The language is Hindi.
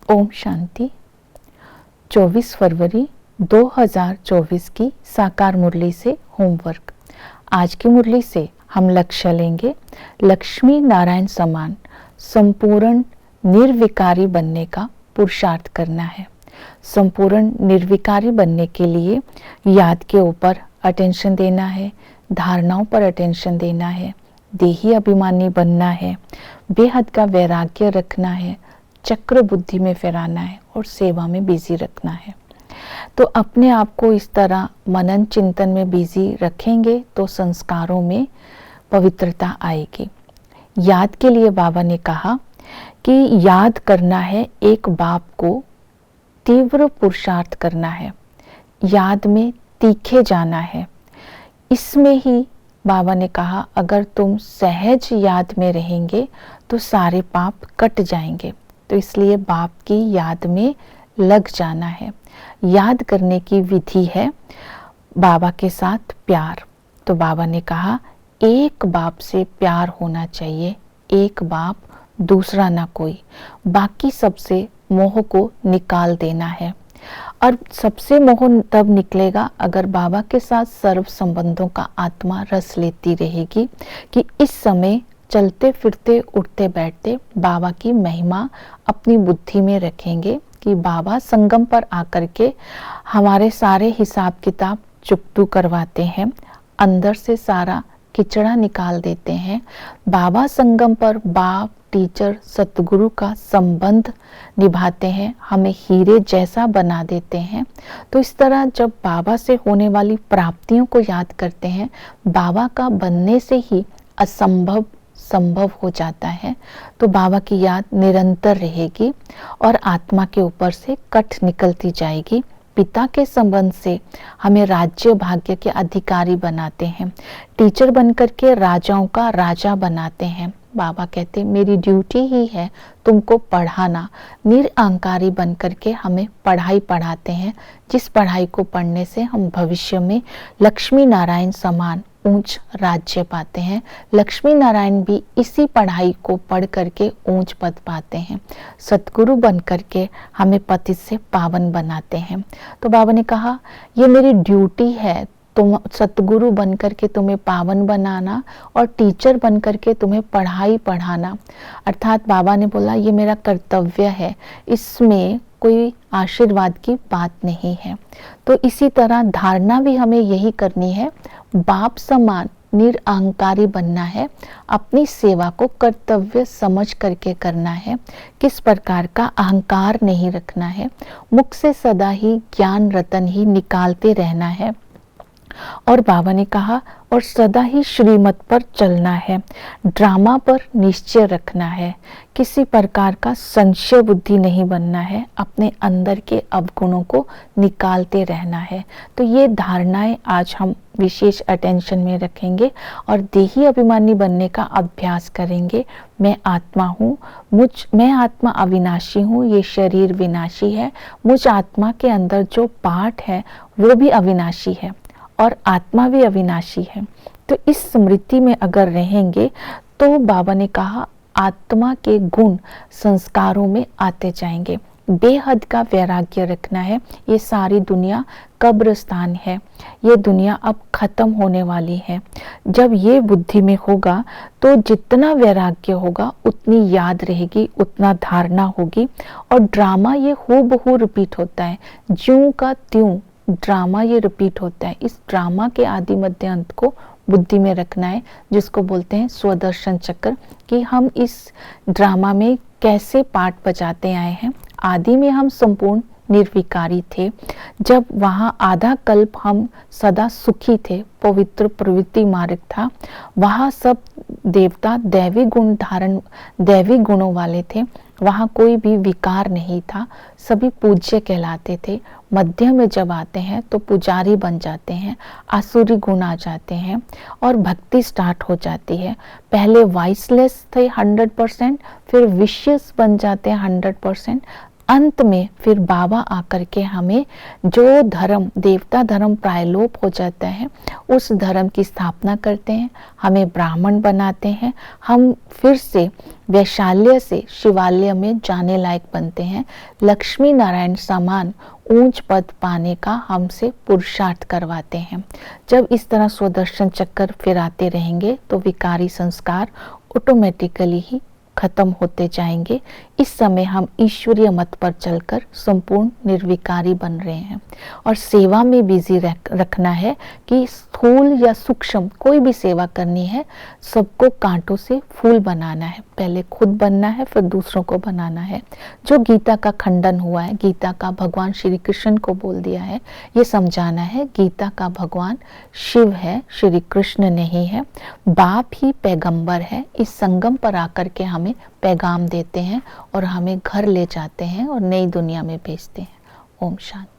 ओम शांति। 24 फरवरी 2024 की साकार मुरली से होमवर्क। आज की मुरली से हम लक्ष्य लेंगे लक्ष्मी नारायण समान संपूर्ण निर्विकारी बनने का पुरुषार्थ करना है। संपूर्ण निर्विकारी बनने के लिए याद के ऊपर अटेंशन देना है, धारणाओं पर अटेंशन देना है, देही अभिमानी बनना है, बेहद का वैराग्य रखना है, चक्र बुद्धि में फिराना है और सेवा में बिजी रखना है। तो अपने आप को इस तरह मनन चिंतन में बिजी रखेंगे तो संस्कारों में पवित्रता आएगी। याद के लिए बाबा ने कहा कि याद करना है, एक बाप को तीव्र पुरुषार्थ करना है, याद में तीखे जाना है। इसमें ही बाबा ने कहा अगर तुम सहज याद में रहेंगे तो सारे पाप कट जाएंगे। तो इसलिए बाप की याद में लग जाना है। याद करने की विधि है बाबा के साथ प्यार। तो बाबा ने कहा एक बाप से प्यार होना चाहिए, एक बाप दूसरा ना कोई, बाकी सबसे मोह को निकाल देना है। और सबसे मोह तब निकलेगा अगर बाबा के साथ सर्व संबंधों का आत्मा रस लेती रहेगी कि इस समय चलते फिरते उठते बैठते बाबा की महिमा अपनी बुद्धि में रखेंगे कि बाबा संगम पर आकर के हमारे सारे हिसाब किताब चुकतू करवाते हैं, अंदर से सारा किचड़ा निकाल देते हैं। बाबा संगम पर बाप टीचर सतगुरु का संबंध निभाते हैं, हमें हीरे जैसा बना देते हैं। तो इस तरह जब बाबा से होने वाली प्राप्तियों को याद करते हैं, बाबा का बनने से ही असंभव संभव हो जाता है। तो बाबा की याद निरंतर रहेगी और आत्मा के ऊपर से कट निकलती जाएगी। पिता के संबंध से हमें राज्य भाग्य के अधिकारी बनाते हैं, टीचर बनकर के राजाओं का राजा बनाते हैं। बाबा कहते मेरी ड्यूटी ही है तुमको पढ़ाना। निरअहंकारी बनकर के हमें पढ़ाई पढ़ाते हैं, जिस पढ़ाई को पढ़ने से हम भविष्य में लक्ष्मी नारायण समान ऊंच राज्य पाते हैं। लक्ष्मी नारायण भी इसी पढ़ाई को पढ़ करके ऊंच पद पाते हैं। सतगुरु बन करके हमें पतित से पावन बनाते हैं। तो बाबा ने कहा ये मेरी ड्यूटी है, तुम सतगुरु बन करके तुम्हें पावन बनाना और टीचर बन करके तुम्हें पढ़ाई पढ़ाना। अर्थात बाबा ने बोला ये मेरा कर्तव्य है, इसमें कोई आशीर्वाद की बात नहीं है। तो इसी तरह धारणा भी हमें यही करनी है, बाप समान निरअहंकारी बनना है, अपनी सेवा को कर्तव्य समझ करके करना है, किस प्रकार का अहंकार नहीं रखना है, मुख से सदा ही ज्ञान रतन ही निकालते रहना है। और बाबा ने कहा और सदा ही श्रीमत पर चलना है, ड्रामा पर निश्चय रखना है, किसी प्रकार का संशय बुद्धि नहीं बनना है, अपने अंदर के अवगुणों को निकालते रहना है। तो ये धारणाएं आज हम विशेष अटेंशन में रखेंगे और देही अभिमानी बनने का अभ्यास करेंगे। मैं आत्मा हूँ, मैं आत्मा अविनाशी हूँ, ये शरीर विनाशी है, मुझ आत्मा के अंदर जो पार्ट है वो भी अविनाशी है और आत्मा भी अविनाशी है। तो इस स्मृति में अगर रहेंगे तो बाबा ने कहा आत्मा के गुण संस्कारों में आते जाएंगे। बेहद का वैराग्य रखना है। ये सारी दुनिया कब्रिस्तान है, ये दुनिया अब खत्म होने वाली है। जब ये बुद्धि में होगा तो जितना वैराग्य होगा उतनी याद रहेगी, उतना धारणा होगी। और ड्रामा ये हूबहू रिपीट होता है, ज्यों का त्यों ड्रामा ये रिपीट होता है। इस ड्रामा के आदि मध्य अंत को बुद्धि में रखना है, जिसको बोलते हैं स्वदर्शन चक्र, कि हम इस ड्रामा में कैसे पार्ट बजाते आए हैं। आदि में हम संपूर्ण निर्विकारी थे, जब वहाँ आधा कल्प हम सदा सुखी थे, पवित्र प्रवृत्ति मार्ग था, वहाँ सब देवता दैवी गुण धारण दैवी गुणों वाले थे, वहाँ कोई भी विकार नहीं था, सभी पूज्य कहलाते थे। मध्य में जब आते हैं तो पुजारी बन जाते हैं, आसुरी गुण आ जाते हैं और भक्ति स्टार्ट हो जाती है। पहले वाइसलेस थे 100%, फिर विशियस बन जाते हैं 100%, अंत में फिर बाबा आकर के हमें जो धर्म, देवता धर्म प्रायलोप हो जाता है, उस धर्म की स्थापना करते हैं, हमें ब्राह्मण बनाते हैं, हम फिर से वैशाल्य से शिवालय में जाने लायक बनते हैं, लक्ष्मी नारायण समान ऊंच पद पाने का हमसे पुरुषार्थ करवाते हैं। जब इस तरह स्वदर्शन चक्कर फिराते रहेंगे तो विकारी संस्कार ऑटोमेटिकली ही खत्म होते जाएंगे। इस समय हम ईश्वरीय मत पर चलकर संपूर्ण निर्विकारी बन रहे हैं और सेवा में बिजी रखना है कि स्थूल या सूक्ष्म कोई भी सेवा करनी है, सबको कांटों से फूल बनाना है। पहले खुद बनना है, फिर दूसरों को बनाना है। जो गीता का खंडन हुआ है, गीता का भगवान श्री कृष्ण को बोल दिया है, ये समझाना है गीता का भगवान शिव है, श्री कृष्ण नहीं है। बाप ही पैगंबर है। इस संगम पर आकर के हमें पैगाम देते हैं और हमें घर ले जाते हैं और नई दुनिया में भेजते हैं। ओम शांति।